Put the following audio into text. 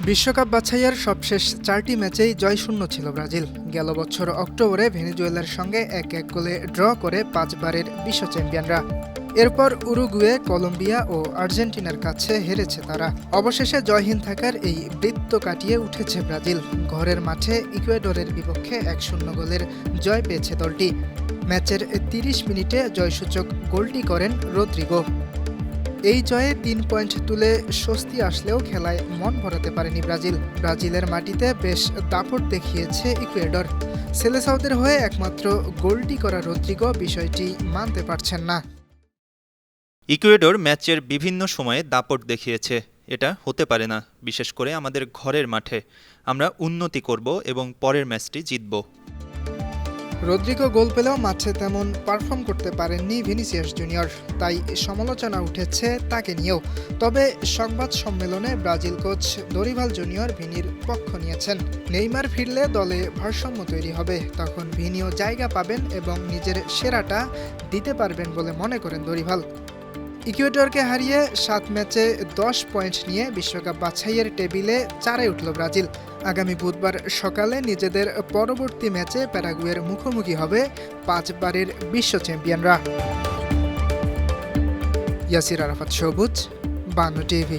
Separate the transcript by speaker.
Speaker 1: বিশ্বকাপ বাছাইয়ের সবশেষ 4টি ম্যাচেই জয়শূন্য ছিল ব্রাজিল। গেল বছর অক্টোবরে ভেনেজুয়েলার সঙ্গে 1-1 গোলে ড্র করে 5 বারের বিশ্ব চ্যাম্পিয়নরা। এরপর উরুগুয়ে, কলম্বিয়া ও আর্জেন্টিনার কাছে হেরেছে তারা। অবশেষে জয়হীন থাকার এই বৃত্ত কাটিয়ে উঠেছে ব্রাজিল। ঘরের মাঠে ইকুয়েডরের বিপক্ষে 1-0 গোলের জয় পেয়েছে দলটি। ম্যাচের 30 মিনিটে জয়সূচক গোলটি করেন রদ্রিগো। এই জয়ে 3 পয়েন্ট তুলে স্বস্তি আসলেও খেলায় মন ভরাতে পারেনি ব্রাজিল। ব্রাজিলের মাটিতে বেশ দাপট দেখিয়েছে ইকুয়েডর। সেলেসাওদের হয়ে একমাত্র গোলটি করা রদ্রিগো বিষয়টি মানতে পারছেন না।
Speaker 2: ইকুয়েডর ম্যাচের বিভিন্ন সময়ে দাপট দেখিয়েছে। এটা হতে পারে না, বিশেষ করে আমাদের ঘরের মাঠে। আমরা উন্নতি করব এবং পরের ম্যাচটি জিতব।
Speaker 1: রদ্রিগো গোল পেলেও মাঠে তেমন পারফর্ম করতে পারেননি ভিনিসিয়াস জুনিয়র, তাই সমালোচনা উঠেছে তাকে নিয়েও। তবে সংবাদ সম্মেলনে ব্রাজিল কোচ দরিভাল জুনিয়র ভিনির পক্ষ নিয়েছেন। নেইমার ফিরলে দলে ভারসাম্য তৈরি হবে, তখন ভিনিও জায়গা পাবেন এবং নিজের সেরাটা দিতে পারবেন বলে মনে করেন দরিভাল। ইকুয়েডরকে হারিয়ে 7 ম্যাচে 10 পয়েন্ট নিয়ে বিশ্বকাপ বাছাইয়ের টেবিলে 4-এ উঠল ব্রাজিল। আগামী বুধবার সকালে নিজেদের পরবর্তী ম্যাচে প্যারাগুয়ের মুখোমুখি হবে 5 বারের বিশ্ব চ্যাম্পিয়নরা। ইয়াসির আরাফাত সবুজ, বাংলা টিভি।